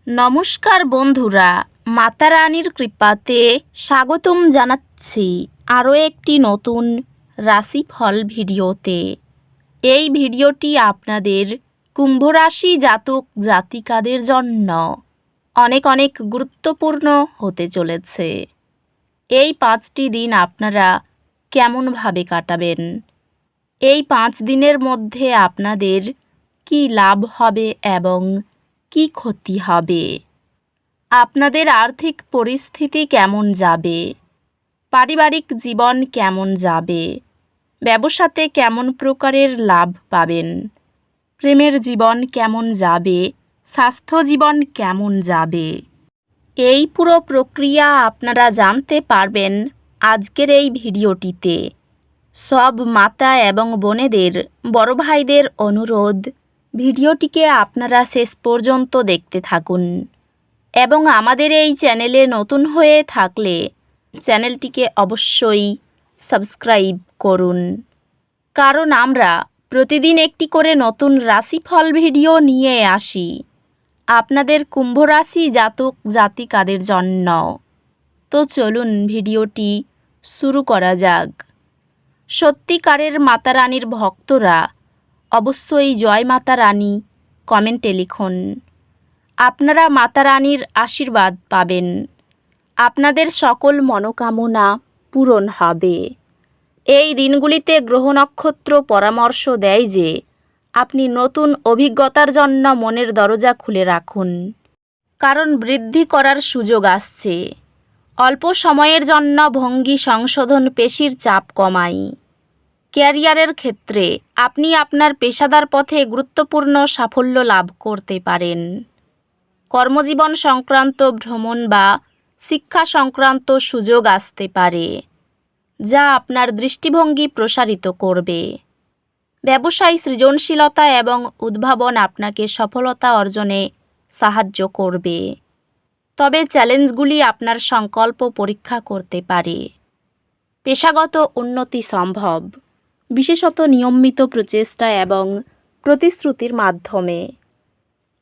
নমস্কার বন্ধুরা, মাতা রানীর কৃপাতে স্বাগতম জানাচ্ছি আরও একটি নতুন রাশিফল ভিডিওতে। এই ভিডিওটি আপনাদের কুম্ভ রাশি জাতক জাতিকাদের জন্য অনেক অনেক গুরুত্বপূর্ণ হতে চলেছে। এই 5টি দিন আপনারা কেমনভাবে কাটাবেন, এই 5 দিনের মধ্যে আপনাদের কি লাভ হবে এবং কি ক্ষতি হবে, আপনাদের আর্থিক পরিস্থিতি কেমন যাবে, পারিবারিক জীবন কেমন যাবে, ব্যবসাতে কেমন প্রকারের লাভ পাবেন, প্রেমের জীবন কেমন যাবে, স্বাস্থ্য জীবন কেমন যাবে, এই পুরো প্রক্রিয়া আপনারা জানতে পারবেন আজকের এই ভিডিওটিতে। সব মাতা এবং বোনেদের, বড় ভাইদের অনুরোধ, ভিডিওটিকে আপনারা শেষ পর্যন্ত দেখতে থাকুন এবং আমাদের এই চ্যানেলে নতুন হয়ে থাকলে চ্যানেলটিকে অবশ্যই সাবস্ক্রাইব করুন, কারণ আমরা প্রতিদিন একটি করে নতুন রাশিফল ভিডিও নিয়ে আসি আপনাদের কুম্ভ রাশি জাতক জাতিকাদের জন্য। তো চলুন ভিডিওটি শুরু করা যাক। সত্যিকারের মাতা রানীর ভক্তরা অবশ্যই জয় মাতা রানী কমেন্টে লিখুন। আপনারা মাতা রানীর আশীর্বাদ পাবেন, আপনাদের সকল মনোকামনা পূরণ হবে। এই দিনগুলিতে গ্রহ নক্ষত্র পরামর্শ দেয় যে আপনি নতুন অভিজ্ঞতার জন্য মনের দরজা খুলে রাখুন, কারণ বৃদ্ধি করার সুযোগ আসছে। অল্প সময়ের জন্য ভঙ্গি সংশোধন পেশির চাপ কমায়। ক্যারিয়ারের ক্ষেত্রে আপনি আপনার পেশাদার পথে গুরুত্বপূর্ণ সাফল্য লাভ করতে পারেন। কর্মজীবন সংক্রান্ত ভ্রমণ বা শিক্ষা সংক্রান্ত সুযোগ আসতে পারে, যা আপনার দৃষ্টিভঙ্গি প্রসারিত করবে। ব্যবসায় সৃজনশীলতা এবং উদ্ভাবন আপনাকে সফলতা অর্জনে সাহায্য করবে, তবে চ্যালেঞ্জগুলি আপনার সংকল্প পরীক্ষা করতে পারে। পেশাগত উন্নতি সম্ভব, বিশেষত নিয়মিত প্রচেষ্টা এবং প্রতিশ্রুতির মাধ্যমে।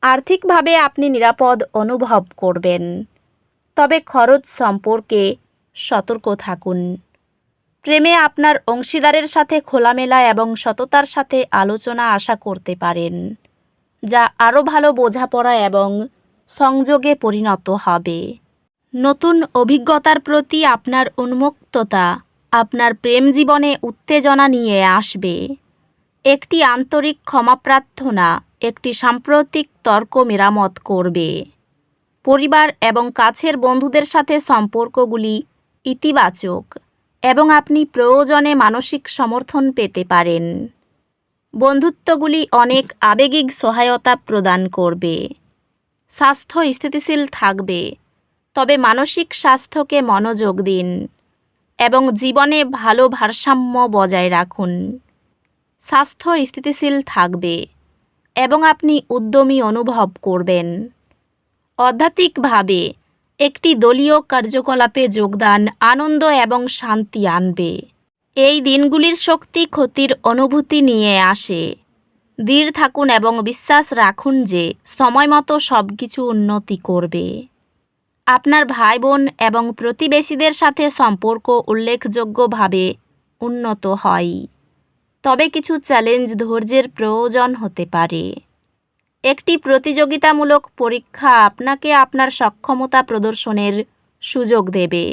আর্থিকভাবে আপনি নিরাপদ অনুভব করবেন, তবে খরচ সম্পর্কে সতর্ক থাকুন। প্রেমে আপনার অংশীদারের সাথে খোলামেলা এবং সততার সাথে আলোচনা আশা করতে পারেন, যা আরও ভালো বোঝাপড়া এবং সংযোগে পরিণত হবে। নতুন অভিজ্ঞতার প্রতি আপনার উন্মুক্ততা আপনার প্রেম জীবনে উত্তেজনা নিয়ে আসবে। একটি আন্তরিক ক্ষমা প্রার্থনা একটি সাম্প্রতিক তর্ক মেরামত করবে। পরিবার এবং কাছের বন্ধুদের সাথে সম্পর্কগুলি ইতিবাচক এবং আপনি প্রয়োজনে মানসিক সমর্থন পেতে পারেন। বন্ধুত্বগুলি অনেক আবেগিক সহায়তা প্রদান করবে। স্বাস্থ্য স্থিতিশীল থাকবে, তবে মানসিক স্বাস্থ্যকে মনোযোগ দিন এবং জীবনে ভালো ভারসাম্য বজায় রাখুন। স্বাস্থ্য স্থিতিশীল থাকবে এবং আপনি উদ্যমী অনুভব করবেন। আধ্যাত্মিকভাবে একটি দলীয় কার্যকলাপে যোগদান আনন্দ এবং শান্তি আনবে। এই দিনগুলির শক্তি ক্ষতির অনুভূতি নিয়ে আসে। ধীর থাকুন এবং বিশ্বাস রাখুন যে সময়মতো সব কিছু উন্নতি করবে। আপনার ভাই বোন এবং প্রতিবেশীদের সাথে সম্পর্ক উল্লেখযোগ্যভাবে উন্নত হয়, তবে কিছু চ্যালেঞ্জ ধৈর্যের প্রয়োজন হতে পারে। একটি প্রতিযোগিতামূলক পরীক্ষা আপনাকে আপনার সক্ষমতা প্রদর্শনের সুযোগ দেবে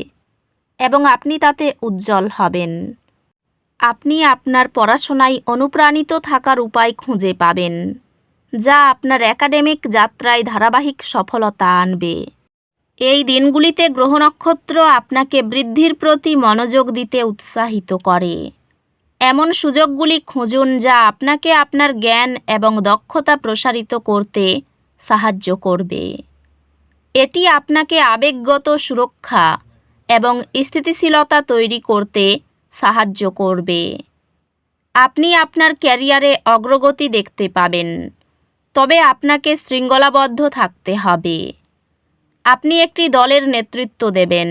এবং আপনি তাতে উজ্জ্বল হবেন। আপনি আপনার পড়াশোনায় অনুপ্রাণিত থাকার উপায় খুঁজে পাবেন, যা আপনার একাডেমিক যাত্রায় ধারাবাহিক সফলতা আনবে। এই দিনগুলিতে গ্রহ নক্ষত্র আপনাকে বৃদ্ধির প্রতি মনোযোগ দিতে উৎসাহিত করে। এমন সুযোগগুলি খুঁজুন যা আপনাকে আপনার জ্ঞান এবং দক্ষতা প্রসারিত করতে সাহায্য করবে। এটি আপনাকে আবেগগত সুরক্ষা এবং স্থিতিশীলতা তৈরি করতে সাহায্য করবে। আপনি আপনার ক্যারিয়ারে অগ্রগতি দেখতে পাবেন, তবে আপনাকে শৃঙ্খলাবদ্ধ থাকতে হবে। আপনি একটি দলের নেতৃত্ব দেবেন,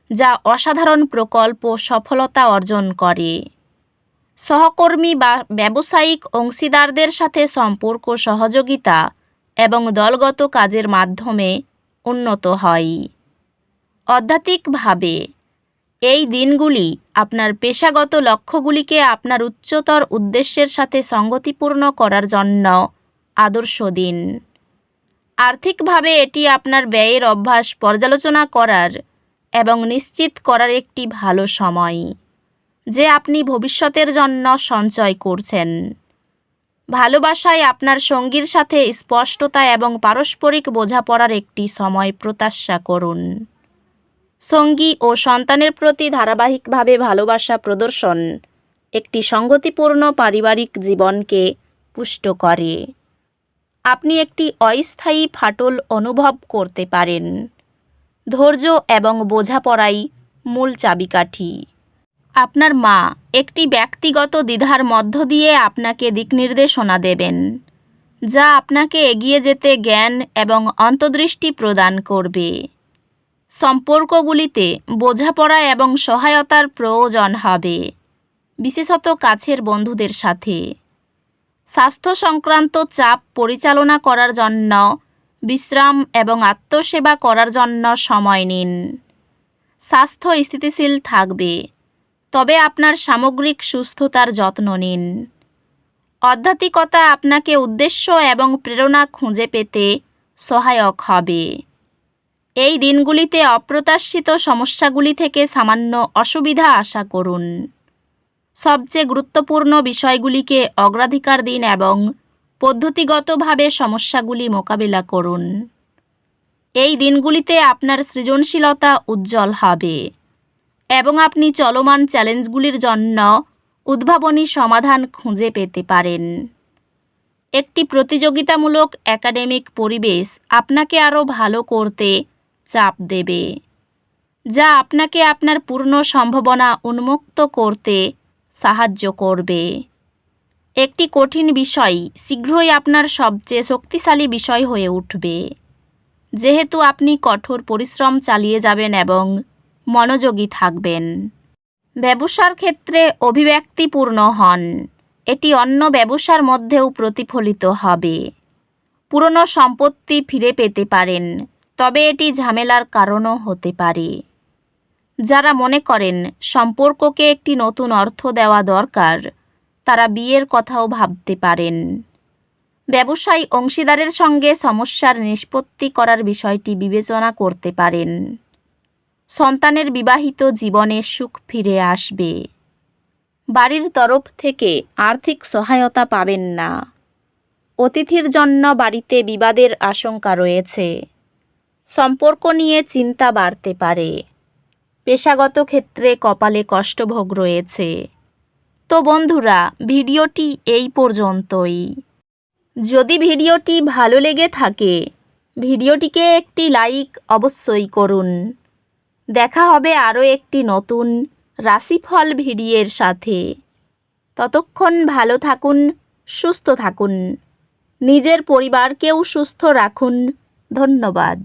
যা অসাধারণ প্রকল্প সফলতা অর্জন করে। সহকর্মী বা ব্যবসায়িক অংশীদারদের সাথে সম্পর্ক সহযোগিতা এবং দলগত কাজের মাধ্যমে উন্নত হয়। আধ্যাত্মিকভাবে এই দিনগুলি আপনার পেশাগত লক্ষ্যগুলিকে আপনার উচ্চতর উদ্দেশ্যের সাথে সঙ্গতিপূর্ণ করার জন্য আদর্শ দিন। আর্থিকভাবে এটি আপনার ব্যয়ের অভ্যাস পর্যালোচনা করার এবং নিশ্চিত করার একটি ভালো সময় যে আপনি ভবিষ্যতের জন্য সঞ্চয় করছেন। ভালোবাসায় আপনার সঙ্গীর সাথে স্পষ্টতা এবং পারস্পরিক বোঝাপড়ার একটি সময় প্রত্যাশা করুন। সঙ্গী ও সন্তানের প্রতি ধারাবাহিকভাবে ভালোবাসা প্রদর্শন একটি সঙ্গতিপূর্ণ পারিবারিক জীবনকে পুষ্ট করে। আপনি একটি অস্থায়ী ফাটল অনুভব করতে পারেন। ধৈর্য এবং বোঝাপড়াই মূল চাবিকাঠি। আপনার মা একটি ব্যক্তিগত দ্বিধার মধ্য দিয়ে আপনাকে দিকনির্দেশনা দেবেন, যা আপনাকে এগিয়ে যেতে জ্ঞান এবং অন্তর্দৃষ্টি প্রদান করবে। সম্পর্কগুলিতে বোঝাপড়া এবং সহায়তার প্রয়োজন হবে, বিশেষত কাছের বন্ধুদের সাথে। স্বাস্থ্য সংক্রান্ত চাপ পরিচালনা করার জন্য বিশ্রাম এবং আত্মসেবা করার জন্য সময় নিন। স্বাস্থ্য স্থিতিশীল থাকবে, তবে আপনার সামগ্রিক সুস্থতার যত্ন নিন। আধ্যাত্মিকতা আপনাকে উদ্দেশ্য এবং প্রেরণা খুঁজে পেতে সহায়ক হবে। এই দিনগুলিতে অপ্রত্যাশিত সমস্যাগুলি থেকে সামান্য অসুবিধা আশা করুন। সবচেয়ে গুরুত্বপূর্ণ বিষয়গুলিকে অগ্রাধিকার দিন এবং পদ্ধতিগতভাবে সমস্যাগুলি মোকাবিলা করুন। এই দিনগুলিতে আপনার সৃজনশীলতা উজ্জ্বল হবে এবং আপনি চলমান চ্যালেঞ্জগুলির জন্য উদ্ভাবনী সমাধান খুঁজে পেতে পারেন। একটি প্রতিযোগিতামূলক একাডেমিক পরিবেশ আপনাকে আরও ভালো করতে চাপ দেবে, যা আপনাকে আপনার পূর্ণ সম্ভাবনা উন্মুক্ত করতে সাহায্য করবে। একটি কঠিন বিষয় শীঘ্রই আপনার সবচেয়ে শক্তিশালী বিষয় হয়ে উঠবে, যেহেতু আপনি কঠোর পরিশ্রম চালিয়ে যাবেন এবং মনোযোগী থাকবেন। ব্যবসার ক্ষেত্রে অভিব্যক্তিপূর্ণ হন। এটি অন্য ব্যবসার মধ্যেও প্রতিফলিত হবে। পুরনো সম্পত্তি ফিরে পেতে পারেন, তবে এটি ঝামেলার কারণও হতে পারে। যারা মনে করেন সম্পর্ককে একটি নতুন অর্থ দেওয়া দরকার, তারা বিয়ের কথাও ভাবতে পারেন। ব্যবসায়ী অংশীদারের সঙ্গে সমস্যার নিষ্পত্তি করার বিষয়টি বিবেচনা করতে পারেন। সন্তানের বিবাহিত জীবনে সুখ ফিরে আসবে। বাড়ির তরফ থেকে আর্থিক সহায়তা পাবেন না। অতিথির জন্য বাড়িতে বিবাদের আশঙ্কা রয়েছে। সম্পর্ক নিয়ে চিন্তা বাড়তে পারে। পেশাগত ক্ষেত্রে কপালে কষ্টভোগ রয়েছে। তো বন্ধুরা, ভিডিওটি এই পর্যন্তই। যদি ভিডিওটি ভালো লেগে থাকে, ভিডিওটিকে একটি লাইক অবশ্যই করুন। দেখা হবে আরও একটি নতুন রাশিফল ভিডিওর সাথে। ততক্ষণ ভালো থাকুন, সুস্থ থাকুন, নিজের পরিবারকেও সুস্থ রাখুন। ধন্যবাদ।